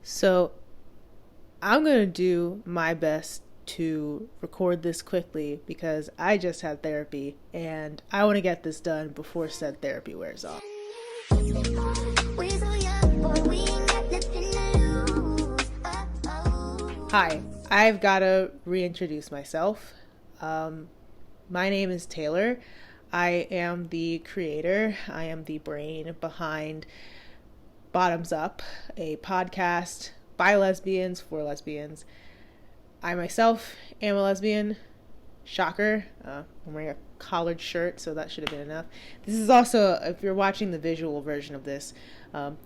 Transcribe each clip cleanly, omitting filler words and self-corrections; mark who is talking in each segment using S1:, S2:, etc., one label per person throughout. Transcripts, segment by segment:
S1: So I'm going to do my best to record this quickly because I just had therapy and I want to get this done before said therapy wears off. Hi, I've got to reintroduce myself. My name is Taylor. I am the creator. I am the brain behind Bottums Up, a podcast by lesbians for lesbians. I myself am a lesbian. Shocker. I'm wearing a collared shirt, so that should have been enough. This is also, if you're watching the visual version of this,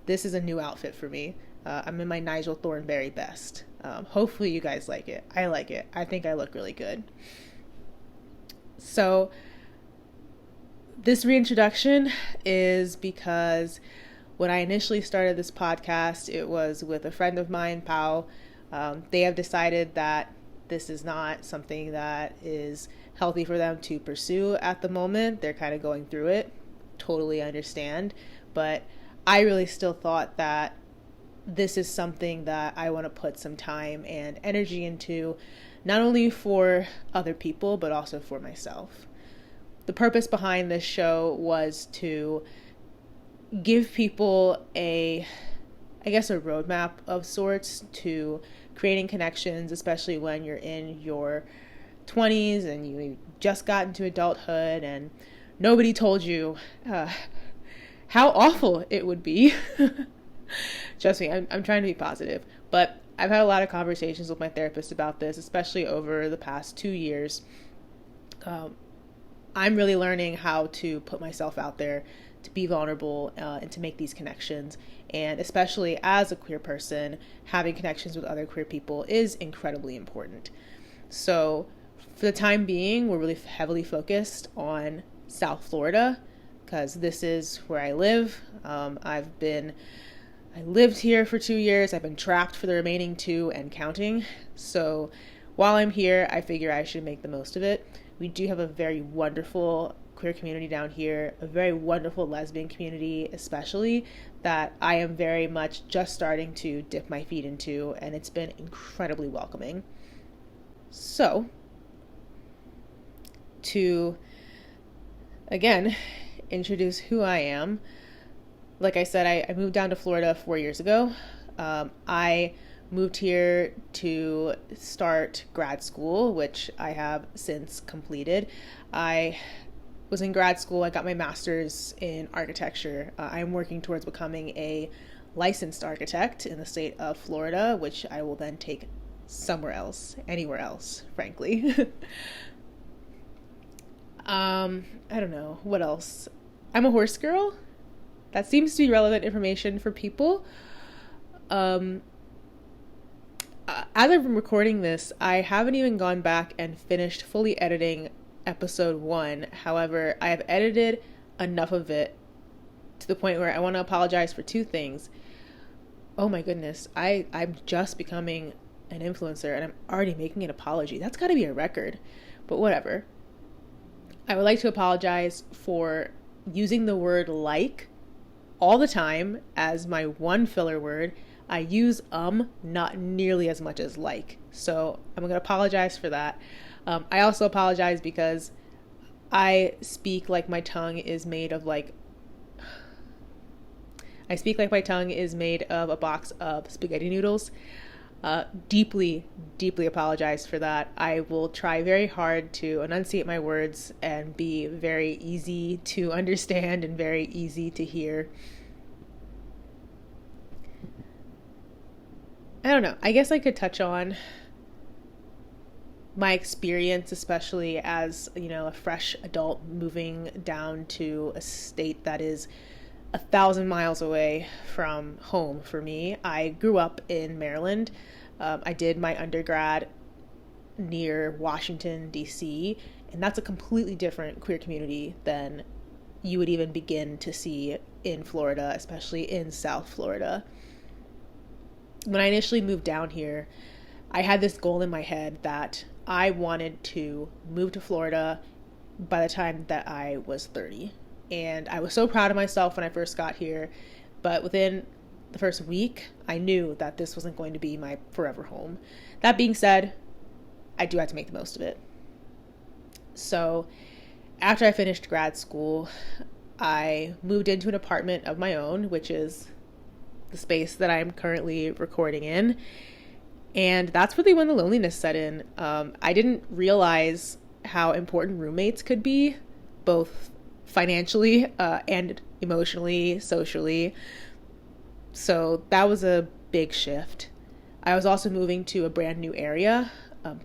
S1: this is a new outfit for me. I'm in my Nigel Thornberry best. Hopefully you guys like it. I like it. I think I look really good. So this reintroduction is because when I initially started this podcast, it was with a friend of mine, Pao. They have decided that this is not something that is healthy for them to pursue at the moment. They're kind of going through it. Totally understand. But I really still thought that this is something that I want to put some time and energy into, not only for other people, but also for myself. The purpose behind this show was to give people a roadmap of sorts to creating connections, especially when you're in your 20s and you just got into adulthood and nobody told you how awful it would be. Trust me, I'm trying to be positive, but I've had a lot of conversations with my therapist about this, especially over the past 2 years. I'm really learning how to put myself out there, to be vulnerable, and to make these connections. And especially as a queer person, having connections with other queer people is incredibly important. So for the time being, we're really heavily focused on South Florida because this is where I live. I lived here for 2 years. I've been trapped for the remaining 2 and counting. So while I'm here, I figure I should make the most of it. We do have a very wonderful queer community down here, a very wonderful lesbian community, especially, that I am very much just starting to dip my feet into, and it's been incredibly welcoming. So, to, again, introduce who I am, like I said, I moved down to Florida 4 years ago. I moved here to start grad school, which I have since completed. I was in grad school. I got my master's in architecture. I'm working towards becoming a licensed architect in the state of Florida, which I will then take somewhere else, anywhere else, frankly. I don't know. What else? I'm a horse girl. That seems to be relevant information for people. As I'm recording this, I haven't even gone back and finished fully editing episode 1. However, I have edited enough of it to the point where I want to apologize for 2 things. Oh my goodness, I'm just becoming an influencer and I'm already making an apology. That's got to be a record, but whatever. I would like to apologize for using the word like all the time as my one filler word. I use not nearly as much as like. So I'm going to apologize for that. I also apologize because I speak like my tongue is made of a box of spaghetti noodles. Deeply, deeply apologize for that. I will try very hard to enunciate my words and be very easy to understand and very easy to hear. I don't know. I guess I could touch on my experience, especially as, a fresh adult moving down to a state that is 1,000 miles away from home for me. I grew up in Maryland. I did my undergrad near Washington, D.C., and that's a completely different queer community than you would even begin to see in Florida, especially in South Florida. When I initially moved down here, I had this goal in my head that I wanted to move to Florida by the time that I was 30. And I was so proud of myself when I first got here, but within the first week, I knew that this wasn't going to be my forever home. That being said, I do have to make the most of it. So after I finished grad school, I moved into an apartment of my own, which is the space that I'm currently recording in. And that's really when the loneliness set in. I didn't realize how important roommates could be, both financially and emotionally, socially. So that was a big shift. I was also moving to a brand new area.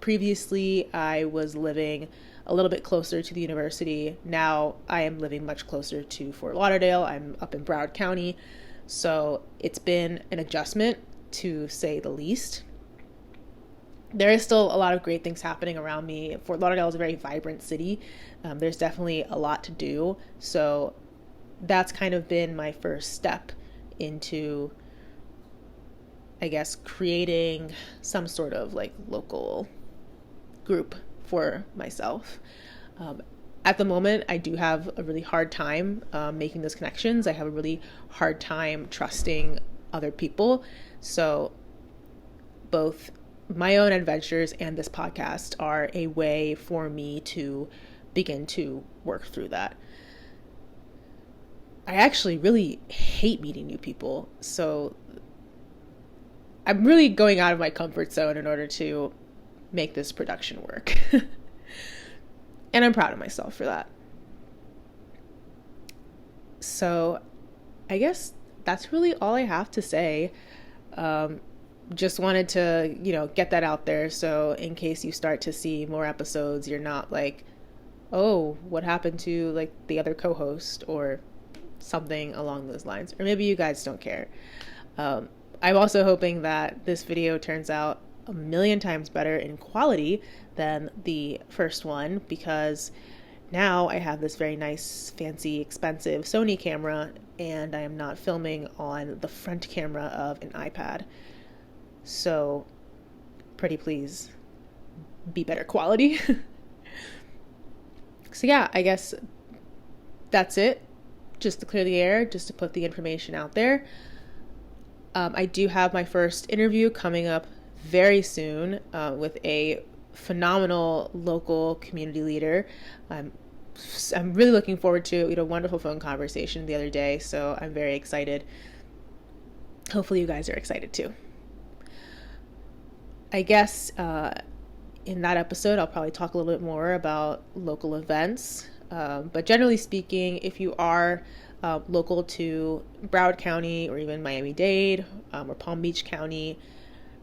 S1: Previously, I was living a little bit closer to the university. Now I am living much closer to Fort Lauderdale. I'm up in Broward County. So it's been an adjustment, to say the least. There is still a lot of great things happening around me. Fort Lauderdale is a very vibrant city. There's definitely a lot to do. So that's kind of been my first step into, I guess, creating some sort of like local group for myself. At the moment, I do have a really hard time making those connections. I have a really hard time trusting other people. So both my own adventures and this podcast are a way for me to begin to work through that. I actually really hate meeting new people. So I'm really going out of my comfort zone in order to make this production work. And I'm proud of myself for that. So I guess that's really all I have to say. Just wanted to, get that out there. So in case you start to see more episodes, you're not like, oh, what happened to like the other co-host or something along those lines. Or maybe you guys don't care. I'm also hoping that this video turns out a million times better in quality than the first one, because now I have this very nice, fancy, expensive Sony camera, and I am not filming on the front camera of an iPad. So pretty please be better quality. So yeah, I guess that's it. Just to clear the air, just to put the information out there. I do have my first interview coming up very soon with a phenomenal local community leader. I'm really looking forward to it. We had a wonderful phone conversation the other day, so I'm very excited. Hopefully you guys are excited too. I guess in that episode, I'll probably talk a little bit more about local events. But generally speaking, if you are local to Broward County or even Miami-Dade or Palm Beach County,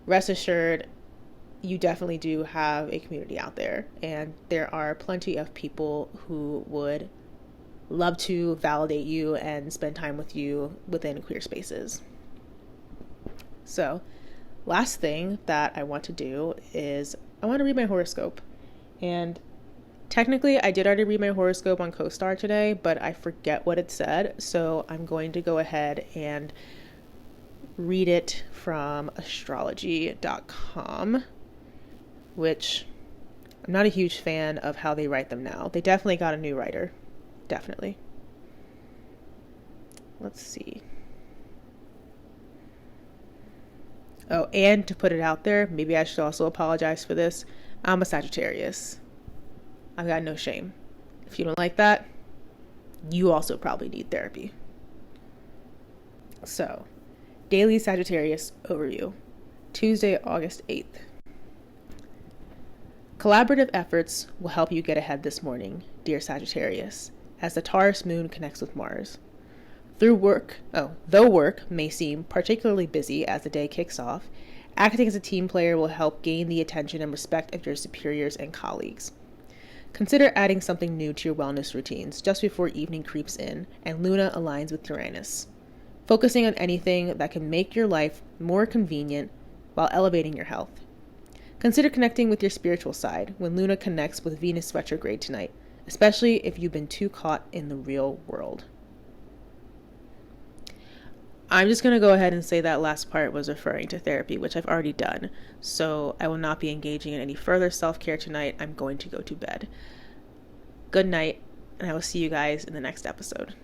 S1: rest assured, you definitely do have a community out there. And there are plenty of people who would love to validate you and spend time with you within queer spaces. So, last thing that I want to do is I want to read my horoscope. And technically, I did already read my horoscope on CoStar today, but I forget what it said. So I'm going to go ahead and read it from astrology.com, which I'm not a huge fan of how they write them now. They definitely got a new writer. Definitely. Let's see. Oh, and to put it out there, maybe I should also apologize for this. I'm a Sagittarius. I've got no shame. If you don't like that, you also probably need therapy. So, daily Sagittarius overview. Tuesday, August 8th. Collaborative efforts will help you get ahead this morning, dear Sagittarius, as the Taurus moon connects with Mars. Though work may seem particularly busy as the day kicks off, acting as a team player will help gain the attention and respect of your superiors and colleagues. Consider adding something new to your wellness routines just before evening creeps in and Luna aligns with Uranus, focusing on anything that can make your life more convenient while elevating your health. Consider connecting with your spiritual side when Luna connects with Venus retrograde tonight, especially if you've been too caught in the real world. I'm just going to go ahead and say that last part was referring to therapy, which I've already done. So I will not be engaging in any further self-care tonight. I'm going to go to bed. Good night, and I will see you guys in the next episode.